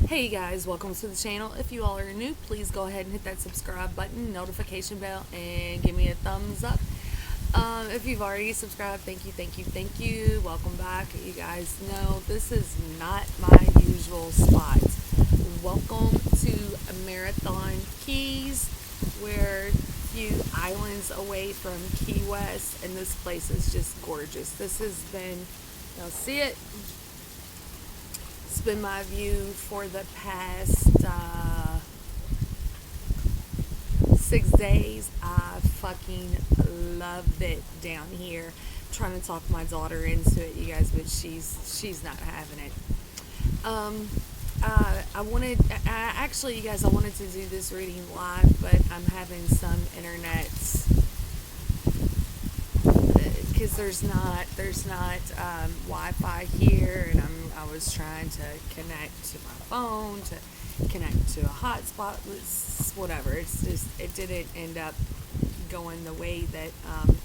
Hey guys, welcome to the channel. If you all are new, please go ahead and hit that subscribe button, notification bell, and give me a thumbs up. If you've already subscribed, thank you, thank you, thank you. Welcome back. You guys know this is not my usual spot. Welcome to Marathon Keys. We're a few islands away from Key West, and this place is just gorgeous. This has been, you'll see it. It's been my view for the past 6 days. I fucking loved it down here. I'm trying to talk my daughter into it, you guys, but she's not having it. Actually, you guys, I wanted to do this reading live, but I'm having some internet because there's not Wi-Fi here, and I was trying to connect to my phone, to connect to a hotspot, whatever. It's just, it didn't end up going the way that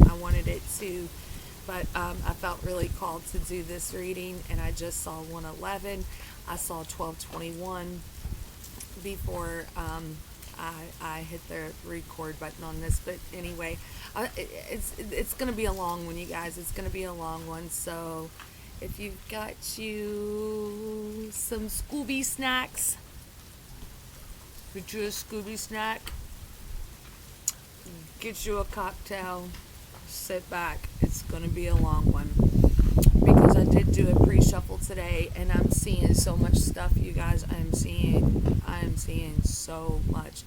I wanted it to, but I felt really called to do this reading, and I just saw 111. I saw 1221 before I hit the record button on this. But anyway, it's gonna be a long one, you guys. It's gonna be a long one. So if you've got you some Scooby snacks, get you a Scooby snack, get you a cocktail, sit back. It's gonna be a long one because I did do a pre-shuffle today, and I'm seeing so much stuff, you guys. I am seeing so much.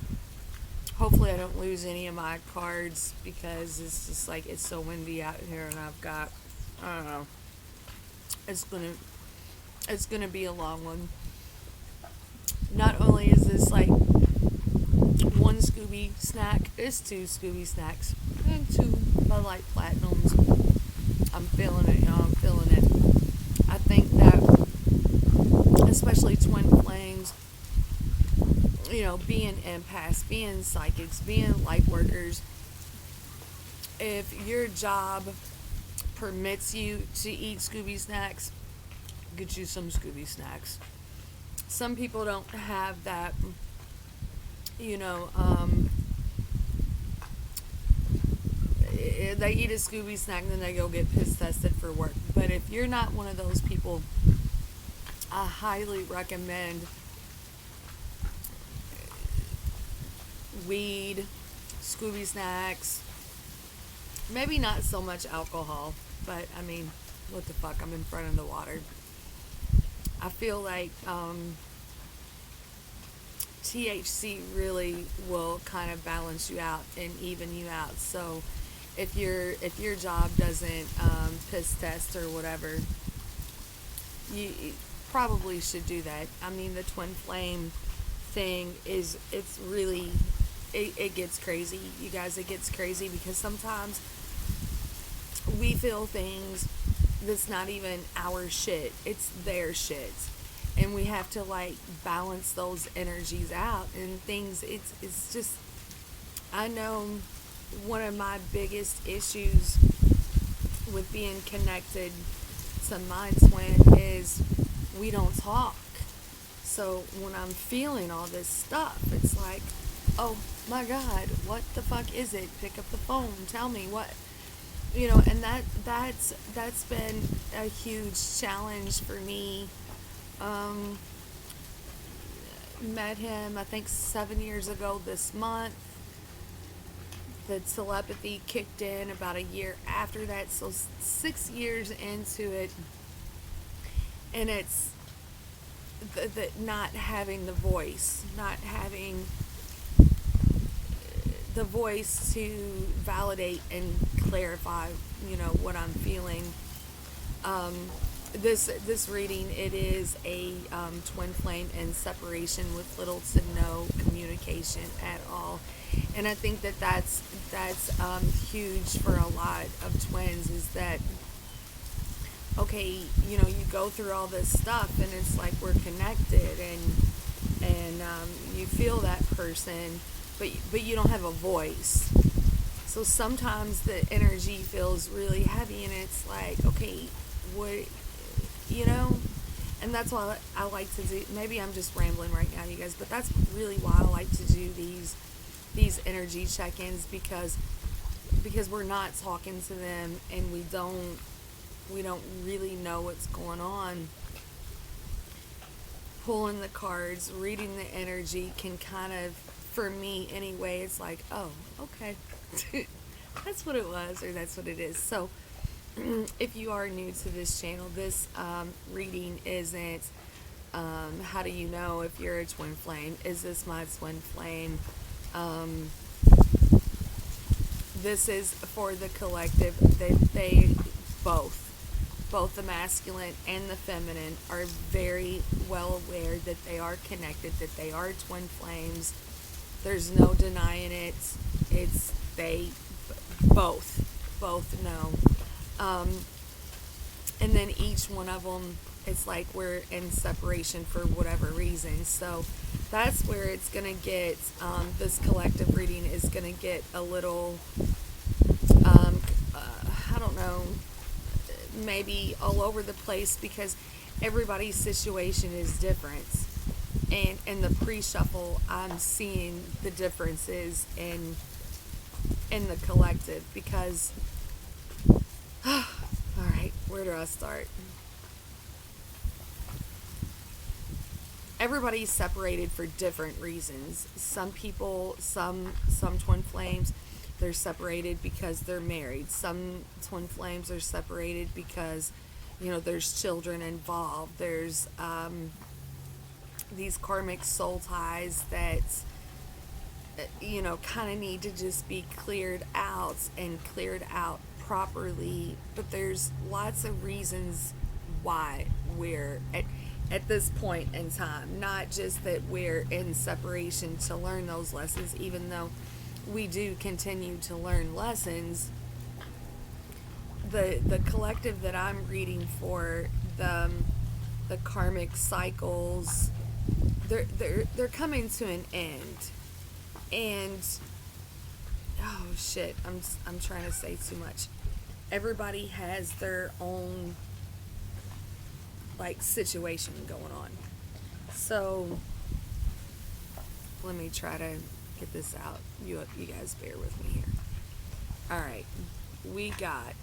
Hopefully I don't lose any of my cards because it's just like, it's so windy out here, and I've got, I don't know, it's gonna be a long one. Not only is this like one Scooby snack, it's two Scooby snacks and two Bud Light Platinums. I'm feeling it, y'all. I'm feeling it. I think that, especially Twinflames, being empaths, being psychics, being light workers, if your job permits you to eat Scooby snacks, get you some Scooby snacks. Some people don't have that, they eat a Scooby snack and then they go get piss tested for work. But if you're not one of those people, I highly recommend weed, Scooby snacks, maybe not so much alcohol, but I mean, what the fuck, I'm in front of the water. I feel like THC really will kind of balance you out and even you out. So if your job doesn't piss test or whatever, you probably should do that. I mean, the twin flame thing it's really, it gets crazy, you guys. It gets crazy because sometimes we feel things that's not even our shit, it's their shit, and we have to like balance those energies out and things. It's just, I know one of my biggest issues with being connected to my twin is we don't talk. So when I'm feeling all this stuff, it's like, oh my God, what the fuck is it? Pick up the phone, tell me what, and that's been a huge challenge for me. Met him, I think, 7 years ago this month. The telepathy kicked in about a year after that, so 6 years into it, and it's the not having the voice, not having the voice to validate and clarify, what I'm feeling. This reading, it is a twin flame in separation with little to no communication at all, and I think that's huge for a lot of twins. Is that okay? You go through all this stuff, and it's like we're connected, and you feel that person, but you don't have a voice. So sometimes the energy feels really heavy, and it's like, okay, what, and that's why I like to do, maybe I'm just rambling right now, you guys, but that's really why I like to do these energy check-ins, because we're not talking to them, and we don't really know what's going on. Pulling the cards, reading the energy can kind of, for me anyway, it's like, oh, okay. That's what it was, or that's what it is. So if you are new to this channel, this reading isn't how do you know if you're a twin flame? Is this my twin flame? This is for the collective. They both the masculine and the feminine are very well aware that they are connected, that they are twin flames. There's no denying it. It's they both know. And then each one of them, it's like we're in separation for whatever reason. So that's where it's going to get, this collective reading is going to get a little, I don't know, maybe all over the place, because everybody's situation is different. And in the pre-shuffle, I'm seeing the differences in the collective, because all right, where do I start? Everybody's separated for different reasons. Some people, some twin flames, they're separated because they're married. Some twin flames are separated because, there's children involved. There's these karmic soul ties that, kind of need to just be cleared out, and cleared out properly. But there's lots of reasons why we're at this point in time. Not just that we're in separation to learn those lessons, even though we do continue to learn lessons. The collective that I'm reading for, the karmic cycles, they're coming to an end. And oh shit, I'm trying to say too much. Everybody has their own situation going on. So let me try to get this out. You guys bear with me here. All right, we got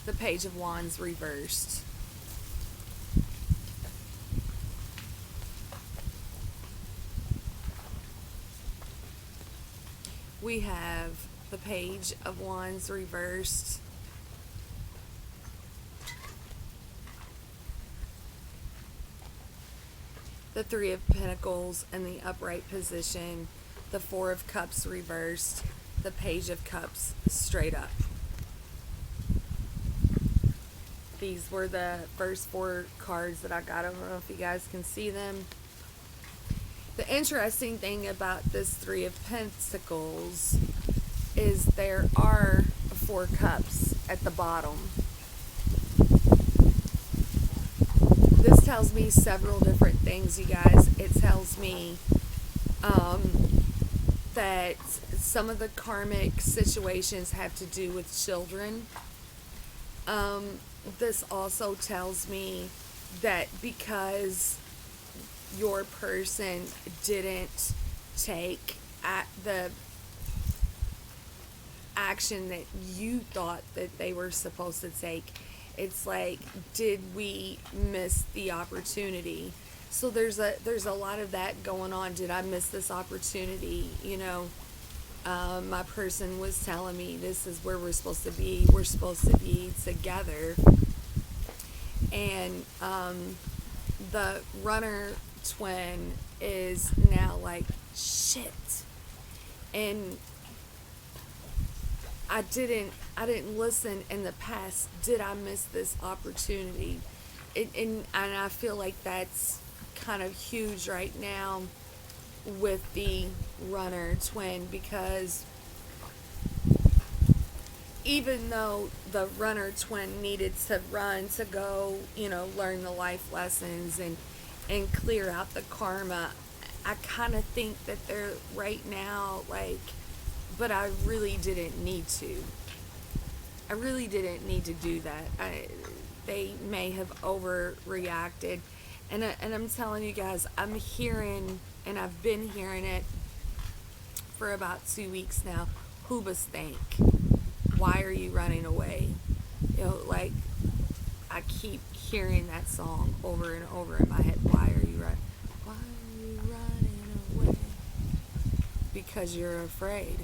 the Page of Wands reversed. We have the Page of Wands reversed. The Three of Pentacles in the upright position. The Four of Cups reversed. The Page of Cups straight up. These were the first four cards that I got. I don't know if you guys can see them. The interesting thing about this Three of Pentacles is there are four cups at the bottom. This tells me several different things, you guys. It tells me that some of the karmic situations have to do with children. This also tells me that because your person didn't take the action that you thought that they were supposed to take, it's like, did we miss the opportunity? So there's a lot of that going on. Did I miss this opportunity? My person was telling me this is where we're supposed to be. We're supposed to be together. And the runner twin is now like, shit. And I didn't listen in the past. Did I miss this opportunity? And I feel like that's kind of huge right now with the runner twin, because even though the runner twin needed to run to go, learn the life lessons and clear out the karma. I kind of think that they're right now like, but I really didn't need to. I really didn't need to do that. They may have overreacted. And I'm telling you guys, I'm hearing, and I've been hearing it for about 2 weeks now. Hoobastank. Why are you running away? Like, I keep hearing that song over and over in my head. Why are you running? Why are you running away? Because you're afraid.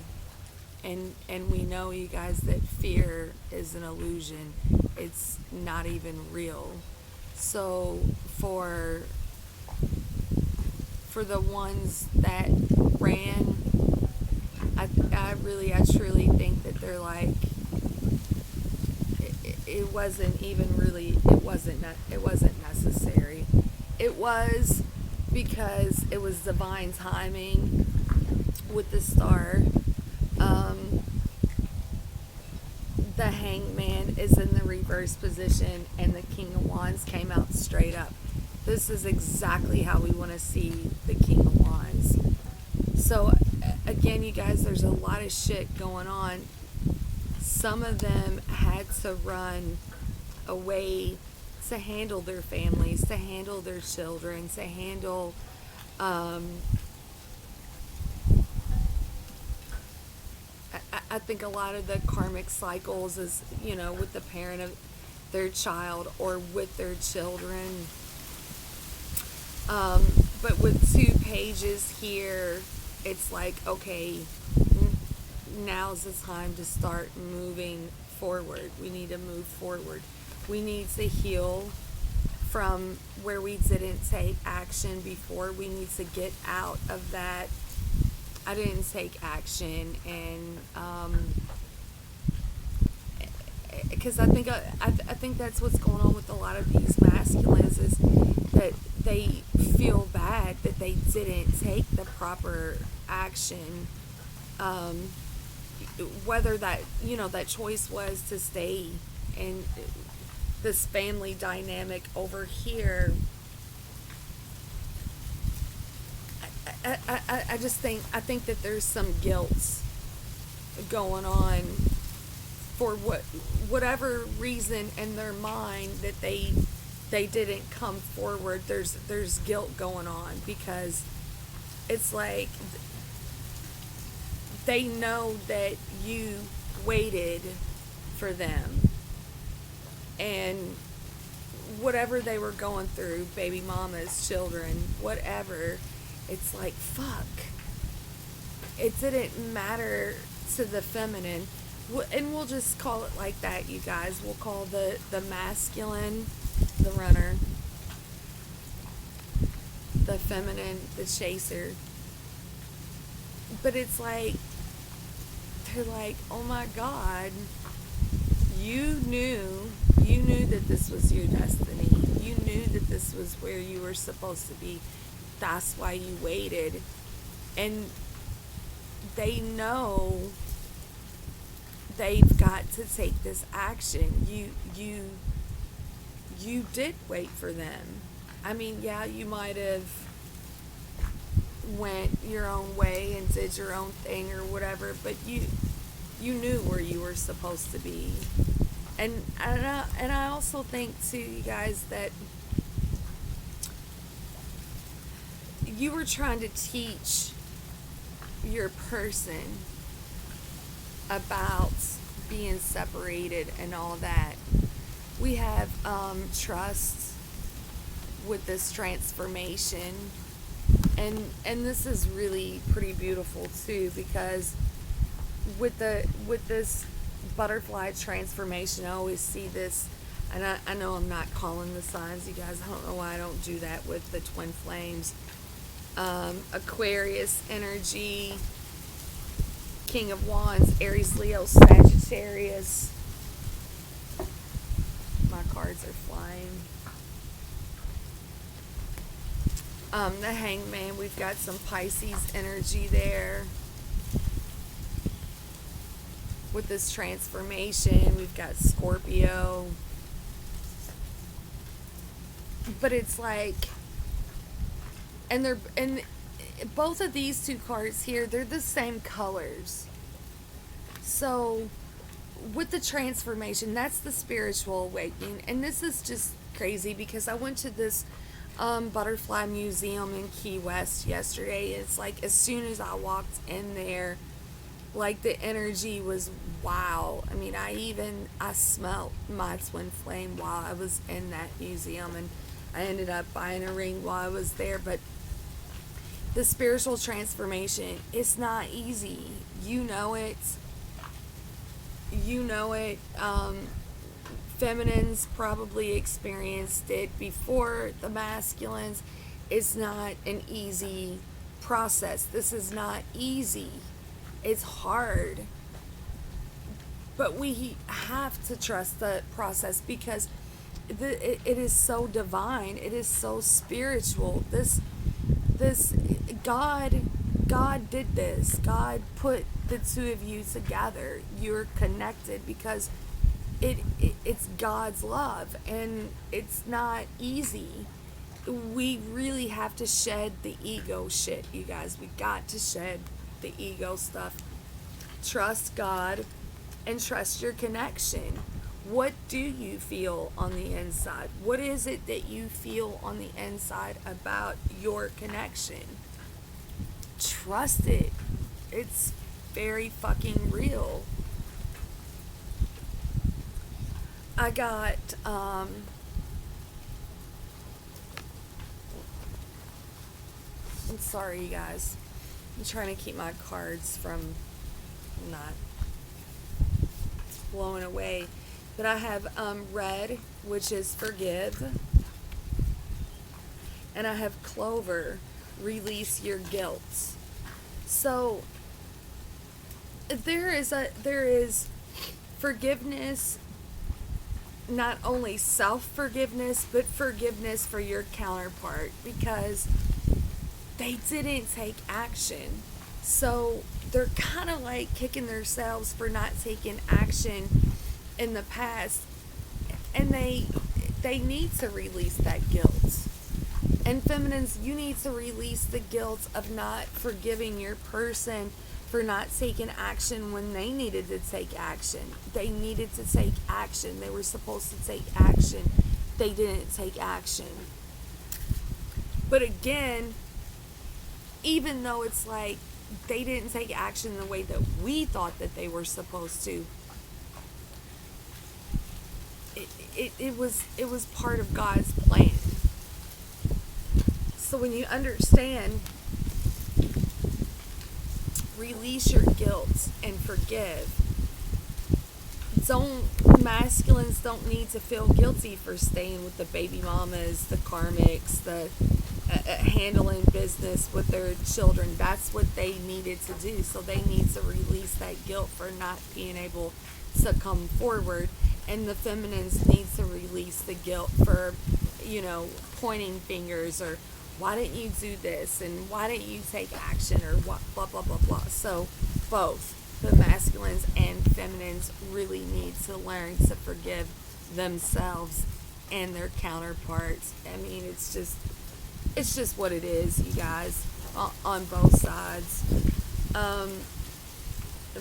And we know, you guys, that fear is an illusion. It's not even real. So for the ones that ran, I truly think that they're like, it wasn't even really, it wasn't necessary. It was because it was divine timing with the star. The hangman is in the reverse position and the King of Wands came out straight up. This is exactly how we want to see the King of Wands. So again, you guys, there's a lot of shit going on. Some of them had to run away to handle their families, to handle their children, to handle I think a lot of the karmic cycles is, with the parent of their child or with their children. But with 2 pages here, it's like, okay, now's the time to start moving forward. We need to move forward. We need to heal from where we didn't take action before. We need to get out of that. I didn't take action, and because I think that's what's going on with a lot of these masculines, is that they feel bad that they didn't take the proper action, whether that that choice was to stay in this family dynamic over here. I just think that there's some guilt going on for whatever reason in their mind that they didn't come forward. There's guilt going on, because it's like they know that you waited for them, and whatever they were going through, baby mamas, children, whatever, it's like, fuck. It didn't matter to the feminine. And we'll just call it like that, you guys. We'll call the masculine the runner, the feminine the chaser. But it's like, they're like, oh my God, you knew that this was your destiny. You knew that this was where you were supposed to be. That's why you waited. And they know they've got to take this action. You did wait for them. I mean, yeah, you might have went your own way and did your own thing or whatever, but you knew where you were supposed to be. And I also think too, you guys, that you were trying to teach your person about being separated and all that. We have trust with this transformation, and this is really pretty beautiful too, because with this butterfly transformation, I always see this, and I know I'm not calling the signs, you guys. I don't know why I don't do that with the twin flames. Aquarius energy, King of Wands, Aries, Leo, Sagittarius. My cards are flying. The Hangman, we've got some Pisces energy there. With this transformation, we've got Scorpio. But it's like, and both of these two cards here, they're the same colors. So with the transformation, that's the spiritual awakening. And this is just crazy because I went to this butterfly museum in Key West yesterday. It's like as soon as I walked in there, like the energy was wow. I mean, I smelled my twin flame while I was in that museum, and I ended up buying a ring while I was there. But the spiritual transformation, it's not easy. You know it. You know it. Feminines probably experienced it before the masculines. It's not an easy process. This is not easy. It's hard. But we have to trust the process because it is so divine. It is so spiritual. This God did this. God put the two of you together. You're connected because it's God's love, and it's not easy. We really have to shed the ego shit, you guys. We got to shed the ego stuff. Trust God and trust your connection. What do you feel on the inside? What is it that you feel on the inside about your connection? Trust it. It's very fucking real. I got I'm sorry, you guys. I'm trying to keep my cards from not blowing away. But I have red, which is forgive. And I have clover, release your guilt. So there is forgiveness, not only self-forgiveness, but forgiveness for your counterpart because they didn't take action. So they're kind of like kicking themselves for not taking action in the past, and they need to release that guilt. And feminines, you need to release the guilt of not forgiving your person for not taking action when they needed to take action. They needed to take action. They were supposed to take action. They didn't take action. But again, even though it's like they didn't take action the way that we thought that they were supposed to, it was part of God's plan. So when you understand, release your guilt and forgive. Masculines don't need to feel guilty for staying with the baby mamas, the karmics, the handling business with their children. That's what they needed to do. So they need to release that guilt for not being able to come forward. And the feminines need to release the guilt for, pointing fingers or why didn't you do this and why didn't you take action or what, blah, blah, blah, blah. So both the masculines and feminines really need to learn to forgive themselves and their counterparts. I mean, it's just what it is, you guys, on both sides.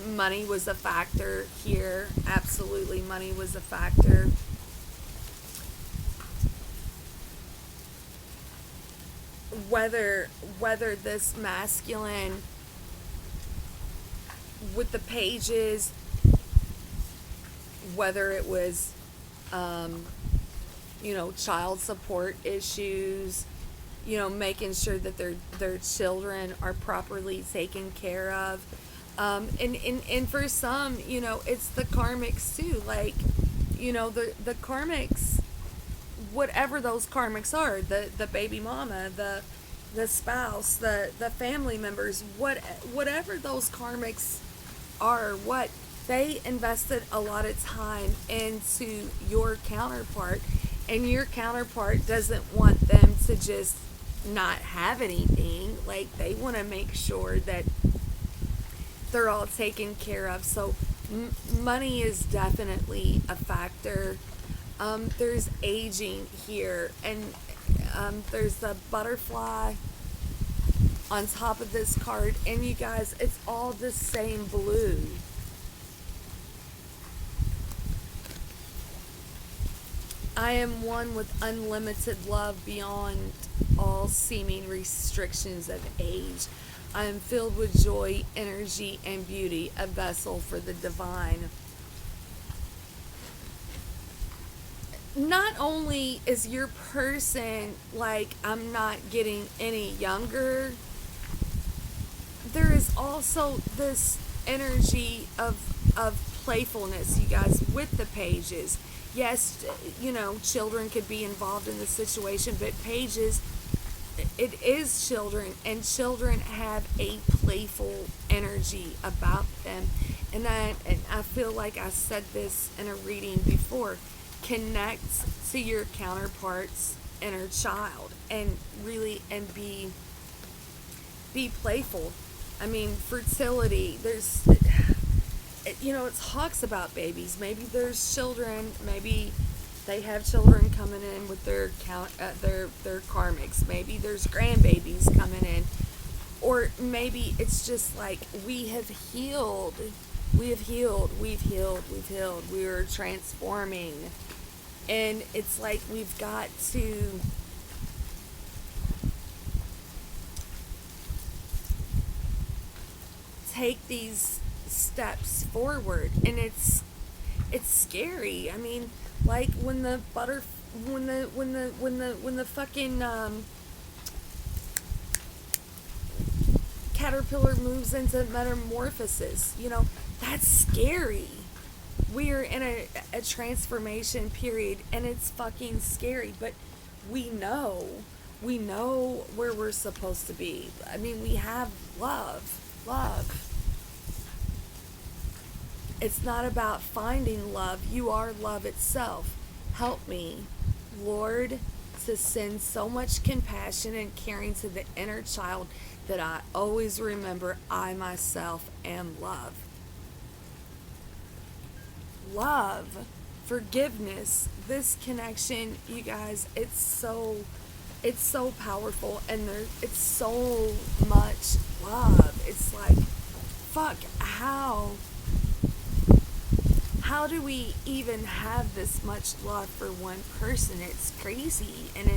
Money was a factor here. Absolutely, money was a factor. Whether this masculine with the pages, whether it was child support issues, making sure that their children are properly taken care of, and for some, it's the karmics too, like, the karmics, whatever those karmics are, the baby mama, the spouse, the family members, whatever those karmics are, what they invested a lot of time into your counterpart, and your counterpart doesn't want them to just not have anything. Like, they want to make sure that they're all taken care of. So money is definitely a factor. There's aging here, and there's the butterfly on top of this card, and you guys, it's all the same blue. I am one with unlimited love beyond all seeming restrictions of age. I am filled with joy, energy, and beauty, a vessel for the divine. Not only is your person like, I'm not getting any younger, there is also this energy of playfulness, you guys, with the pages. Yes, children could be involved in the situation, but pages, it is children, and children have a playful energy about them. And I feel like I said this in a reading before, connect to your counterpart's inner child and really, and be playful. I mean, fertility, there's, it talks about babies. Maybe there's children, maybe they have children coming in with their karmics. Maybe there's grandbabies coming in. Or maybe it's just like, we have healed. We've healed. We are transforming. And it's like, we've got to take these steps forward, and it's scary. I mean, like when the fucking caterpillar moves into metamorphosis, that's scary. We're in a transformation period, and it's fucking scary, but we know where we're supposed to be. I mean, we have love. It's not about finding love. You are love itself. Help me, Lord, to send so much compassion and caring to the inner child that I always remember I myself am love. Love, forgiveness, this connection, you guys, it's so powerful, and it's so much love. It's like, fuck, how do we even have this much love for one person? It's crazy, and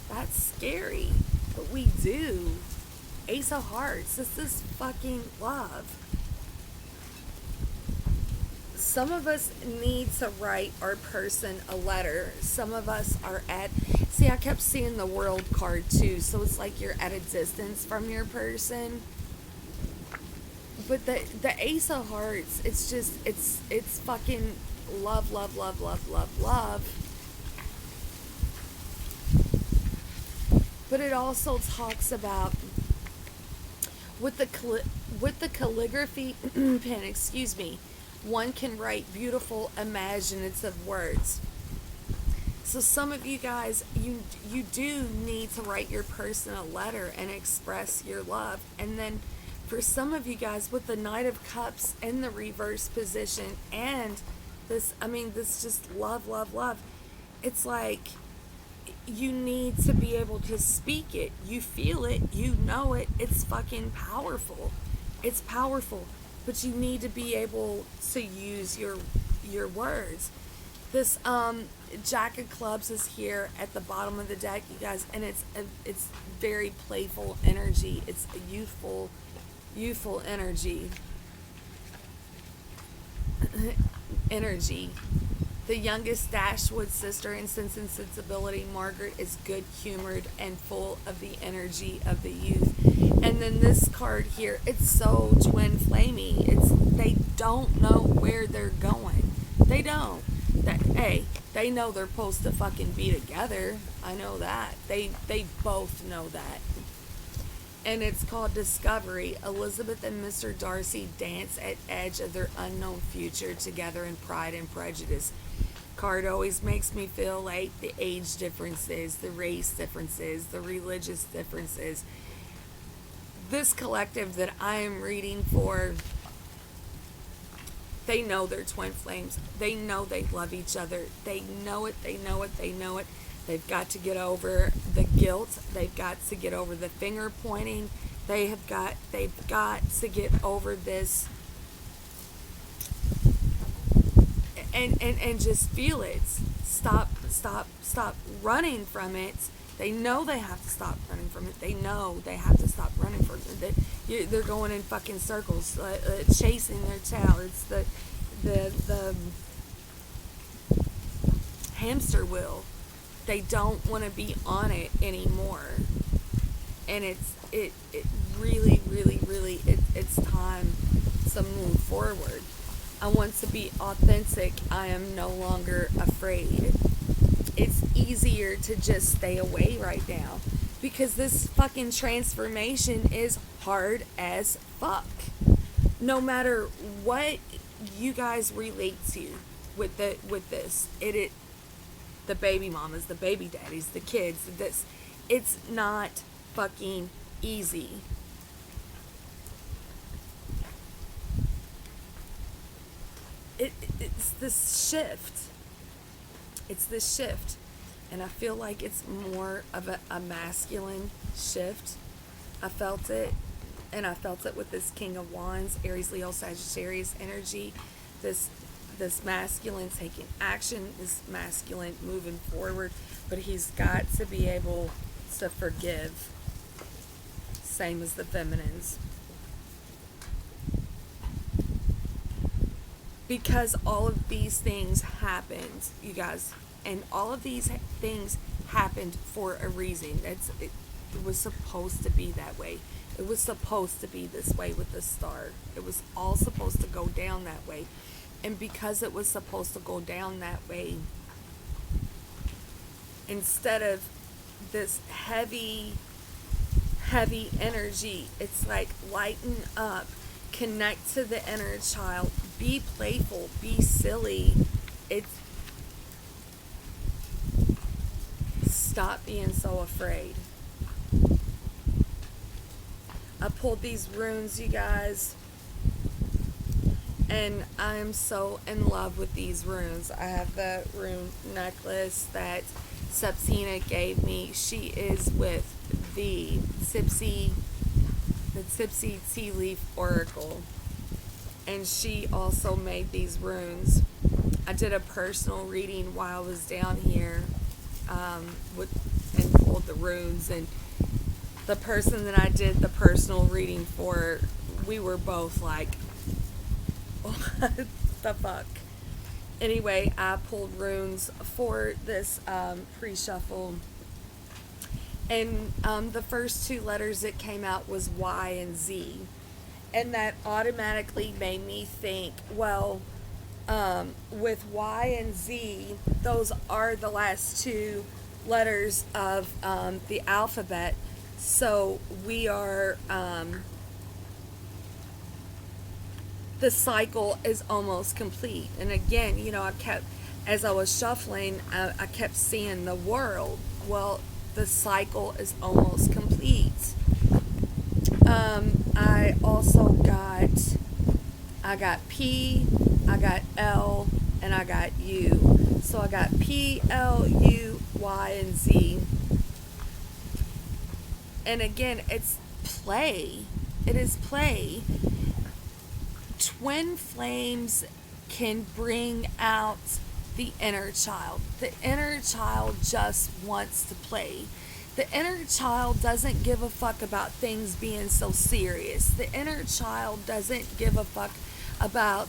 that's scary, but we do. Ace of Hearts, this is fucking love. Some of us need to write our person a letter. Some of us are see, I kept seeing the World card too, so it's like you're at a distance from your person. But the Ace of Hearts, it's just, it's fucking love. But it also talks about, with the calligraphy pen, excuse me, one can write beautiful, imaginative words. So some of you guys, you do need to write your person a letter and express your love. And then for some of you guys, with the Knight of Cups in the reverse position, and this just love. It's like, you need to be able to speak it. You feel it. You know it. It's fucking powerful. It's powerful. But you need to be able to use your words. This Jack of Clubs is here at the bottom of the deck, you guys, and it's very playful energy. It's a youthful energy. The youngest Dashwood sister in Sense and Sensibility, Margaret, is good-humored and full of the energy of the youth. And then this card here, it's so twin-flamey. They don't know where they're going. They don't. They know they're supposed to fucking be together. I know that. They both know that. And it's called Discovery. Elizabeth and Mr. Darcy dance at edge of their unknown future together in Pride and Prejudice. Card always makes me feel like the age differences, the race differences, the religious differences. This collective that I am reading for, they know they're twin flames. They know they love each other. They know it. They've got to get over the guilt. They've got to get over the finger pointing. They've got to get over this and just feel it. Stop running from it. They know they have to stop running from it. They know they have to stop running from it. They're going in fucking circles, chasing their tail. It's the hamster wheel. They don't want to be on it anymore, and it really it's time to move forward. I want to be authentic. I am no longer afraid. It's easier to just stay away right now because this fucking transformation is hard as fuck. No matter what you guys relate to with this, the baby mamas, the baby daddies, the kids, it's not fucking easy. It's this shift. It's this shift. And I feel like it's more of a masculine shift. I felt it. And I felt it with this King of Wands, Aries, Leo, Sagittarius energy. This masculine taking action, this masculine moving forward. But he's got to be able to forgive. Same as the feminines. Because all of these things happened, you guys, and all of these things happened for a reason. It was supposed to be that way. It was supposed to be this way with the star. It was all supposed to go down that way. And because it was supposed to go down that way, instead of this heavy energy, it's like lighten up, connect to the inner child, be playful, be silly. Stop being so afraid. I pulled these runes, you guys, and I am so in love with these runes. I have the rune necklace that Septina gave me. She is with the Tipsy Tea Leaf Oracle, and she also made these runes. I did a personal reading while I was down here and pulled the runes, and the person that I did the personal reading for, we were both like, what the fuck? Anyway, I pulled runes for this pre-shuffle, and the first two letters that came out was Y and Z, and that automatically made me think, well, with Y and Z, those are the last two letters of the alphabet, so we are, the cycle is almost complete. And again, as I was shuffling, I kept seeing the world. Well, the cycle is almost complete. I also got P, I got L, and I got U. So I got P, L, U, Y, and Z. And again, it's play. It is play. Twin flames can bring out the inner child. The inner child just wants to play. The inner child doesn't give a fuck about things being so serious. The inner child doesn't give a fuck about,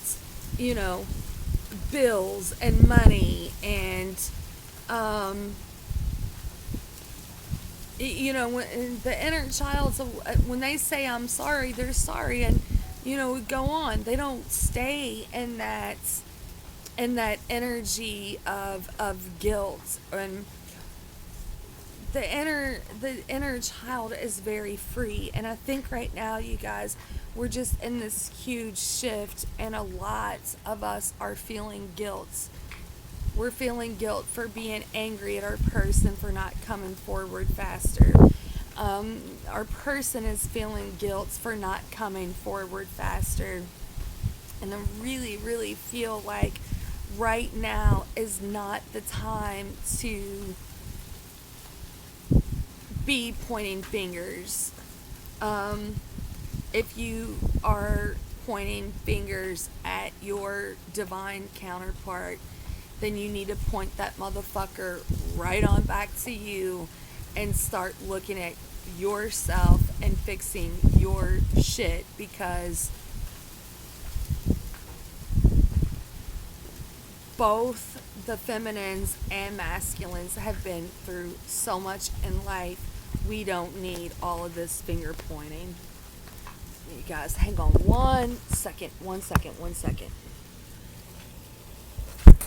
bills and money and, when the inner child, when they say I'm sorry, they're sorry, and go on. They don't stay in that energy of guilt. And the inner child is very free. And I think right now, you guys, we're just in this huge shift, and a lot of us are feeling guilt. We're feeling guilt for being angry at our person for not coming forward faster. Our person is feeling guilt for not coming forward faster. And I really, really feel like right now is not the time to be pointing fingers. If you are pointing fingers at your divine counterpart, then you need to point that motherfucker right on back to you and start looking at yourself and fixing your shit, because both the feminines and masculines have been through so much in life. We don't need all of this finger pointing. You guys, hang on 1 second, 1 second, 1 second.